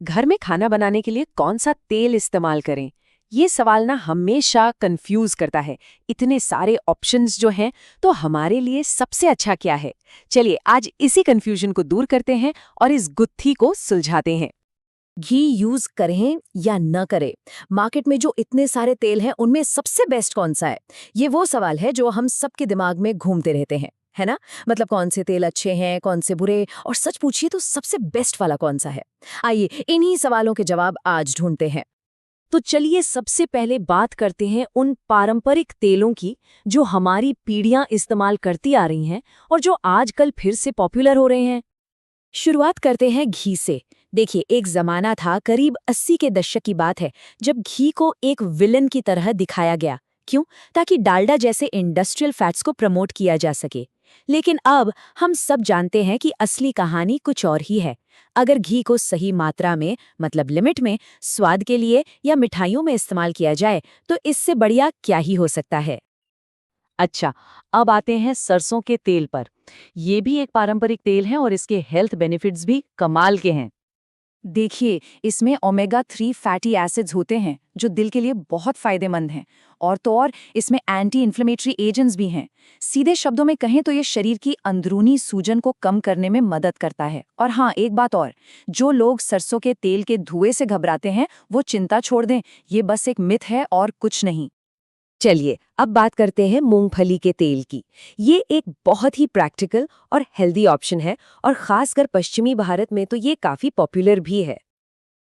घर में खाना बनाने के लिए कौन सा तेल इस्तेमाल करें? ये सवाल ना हमेशा कंफ्यूज करता है। इतने सारे ऑप्शंस जो हैं, तो हमारे लिए सबसे अच्छा क्या है? चलिए आज इसी कंफ्यूजन को दूर करते हैं और इस गुत्थी को सुलझाते हैं। घी यूज करें या न करें, मार्केट में जो इतने सारे तेल हैं उनमें सबसे बेस्ट कौन सा है? ये वो सवाल है जो हम सबके दिमाग में घूमते रहते हैं, है ना? मतलब कौन से तेल अच्छे हैं, कौन से बुरे, और सच पूछिए तो सबसे बेस्ट वाला कौन सा है? आइए इन्हीं सवालों के जवाब आज ढूंढते हैं। तो चलिए सबसे पहले बात करते हैं उन पारंपरिक तेलों की जो हमारी पीढ़ियां इस्तेमाल करती आ रही हैं और जो आजकल फिर से पॉपुलर हो रहे हैं। शुरुआत करते हैं घी से। देखिए, एक जमाना था, करीब 80 के दशक की बात है, जब घी को एक विलन की तरह दिखाया गया। क्यों? ताकि डालडा जैसे इंडस्ट्रियल फैट्स को प्रमोट किया जा सके। लेकिन अब हम सब जानते हैं कि असली कहानी कुछ और ही है। अगर घी को सही मात्रा में, मतलब लिमिट में, स्वाद के लिए या मिठाइयों में इस्तेमाल किया जाए, तो इससे बढ़िया क्या ही हो सकता है। अच्छा, अब आते हैं सरसों के तेल पर। ये भी एक पारंपरिक तेल है और इसके हेल्थ बेनिफिट्स भी कमाल के हैं। देखिए, इसमें ओमेगा 3 फैटी एसिड्स होते हैं जो दिल के लिए बहुत फायदेमंद हैं। और तो और इसमें एंटी इन्फ्लेमेटरी एजेंट्स भी हैं। सीधे शब्दों में कहें तो ये शरीर की अंदरूनी सूजन को कम करने में मदद करता है। और हाँ, एक बात और, जो लोग सरसों के तेल के धुएं से घबराते हैं वो चिंता छोड़ दें, ये बस एक मिथ है और कुछ नहीं। चलिए अब बात करते हैं मूंगफली के तेल की। ये एक बहुत ही प्रैक्टिकल और हेल्दी ऑप्शन है और खासकर पश्चिमी भारत में तो ये काफी पॉपुलर भी है।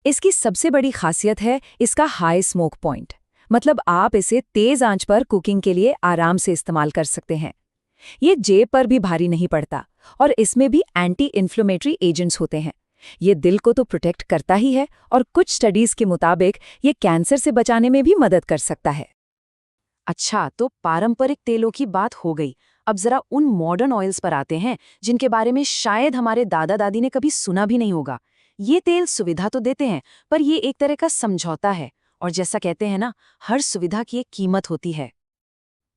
इसकी सबसे बड़ी खासियत है इसका हाई स्मोक पॉइंट। मतलब आप इसे तेज आंच पर कुकिंग के लिए आराम से इस्तेमाल कर सकते हैं। ये जेब पर भी भारी नहीं पड़ता और इसमें भी एंटी इन्फ्लेमेटरी एजेंट्स होते हैं। ये दिल को तो प्रोटेक्ट करता ही है और कुछ स्टडीज के मुताबिक ये कैंसर से बचाने में भी मदद कर सकता है। अच्छा, तो पारंपरिक तेलों की बात हो गई। अब जरा उन मॉडर्न ऑयल्स पर आते हैं जिनके बारे में शायद हमारे दादा दादी ने कभी सुना भी नहीं होगा। ये तेल सुविधा तो देते हैं, पर ये एक तरह का समझौता है। और जैसा कहते हैं ना, हर सुविधा की एक कीमत होती है।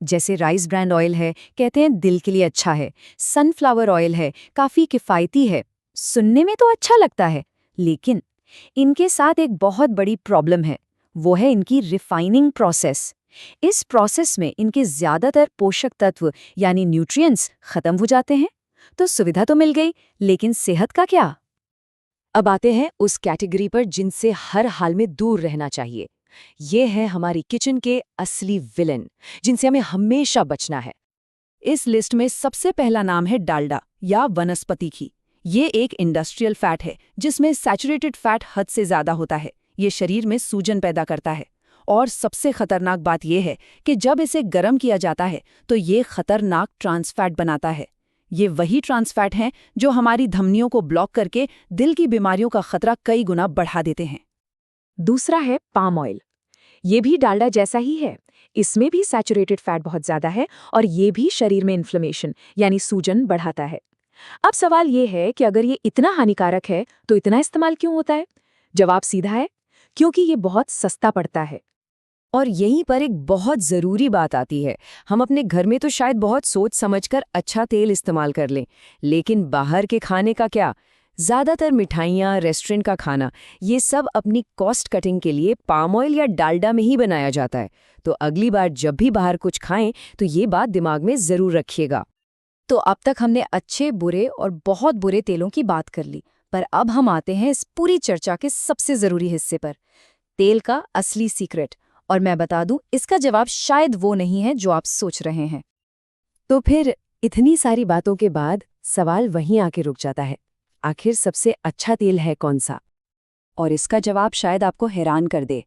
जैसे राइस ब्रांड ऑयल है, कहते हैं दिल के लिए अच्छा है। सनफ्लावर ऑयल है, काफी किफायती है। सुनने में तो अच्छा लगता है, लेकिन इनके साथ एक बहुत बड़ी प्रॉब्लम है। वो है इनकी रिफाइनिंग प्रोसेस। इस प्रोसेस में इनके ज्यादातर पोषक तत्व यानी न्यूट्रिएंट्स खत्म हो जाते हैं। तो सुविधा तो मिल गई, लेकिन सेहत का क्या? अब आते हैं उस कैटेगरी पर जिनसे हर हाल में दूर रहना चाहिए। ये है हमारी किचन के असली विलेन, जिनसे हमें हमेशा बचना है। इस लिस्ट में सबसे पहला नाम है डालडा या वनस्पति घी। ये एक इंडस्ट्रियल फैट है जिसमें सैचुरेटेड फैट हद से ज्यादा होता है। ये शरीर में सूजन पैदा करता है। और सबसे खतरनाक बात यह है कि जब इसे गर्म किया जाता है तो ये खतरनाक ट्रांस फैट बनाता है। ये वही ट्रांस फैट हैं जो हमारी धमनियों को ब्लॉक करके दिल की बीमारियों का खतरा कई गुना बढ़ा देते हैं। दूसरा है पाम ऑयल। ये भी डालडा जैसा ही है। इसमें भी सैचुरेटेड फैट बहुत ज्यादा है और ये भी शरीर में इन्फ्लेमेशन यानी सूजन बढ़ाता है। अब सवाल ये है कि अगर ये इतना हानिकारक है तो इतना इस्तेमाल क्यों होता है? जवाब सीधा है, क्योंकि ये बहुत सस्ता पड़ता है। और यहीं पर एक बहुत ज़रूरी बात आती है। हम अपने घर में तो शायद बहुत सोच समझकर अच्छा तेल इस्तेमाल कर लें, लेकिन बाहर के खाने का क्या? ज़्यादातर मिठाइयाँ, रेस्टोरेंट का खाना, ये सब अपनी कॉस्ट कटिंग के लिए पाम ऑयल या डालडा में ही बनाया जाता है। तो अगली बार जब भी बाहर कुछ खाएं तो ये बात दिमाग में ज़रूर रखिएगा। तो अब तक हमने अच्छे, बुरे और बहुत बुरे तेलों की बात कर ली, पर अब हम आते हैं इस पूरी चर्चा के सबसे ज़रूरी हिस्से पर, तेल का असली सीक्रेट। और मैं बता दूं, इसका जवाब शायद वो नहीं है जो आप सोच रहे हैं। तो फिर इतनी सारी बातों के बाद सवाल वहीं आके रुक जाता है, आखिर सबसे अच्छा तेल है कौन सा? और इसका जवाब शायद आपको हैरान कर दे।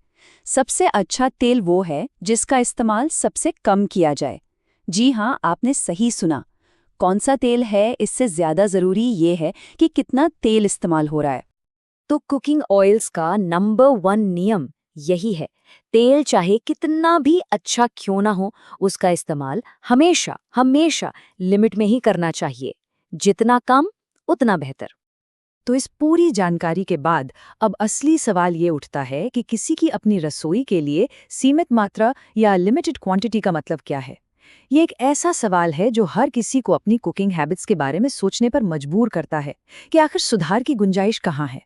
सबसे अच्छा तेल वो है जिसका इस्तेमाल सबसे कम किया जाए। जी हाँ, आपने सही सुना। कौन सा तेल है, इससे ज्यादा जरूरी ये है कि कितना तेल इस्तेमाल हो रहा है। तो कुकिंग ऑयल्स का नंबर 1 नियम यही है, तेल चाहे कितना भी अच्छा क्यों ना हो, उसका इस्तेमाल हमेशा हमेशा लिमिट में ही करना चाहिए। जितना कम उतना बेहतर। तो इस पूरी जानकारी के बाद अब असली सवाल ये उठता है कि किसी की अपनी रसोई के लिए सीमित मात्रा या लिमिटेड क्वांटिटी का मतलब क्या है। ये एक ऐसा सवाल है जो हर किसी को अपनी कुकिंग हैबिट्स के बारे में सोचने पर मजबूर करता है कि आखिर सुधार की गुंजाइश कहाँ है।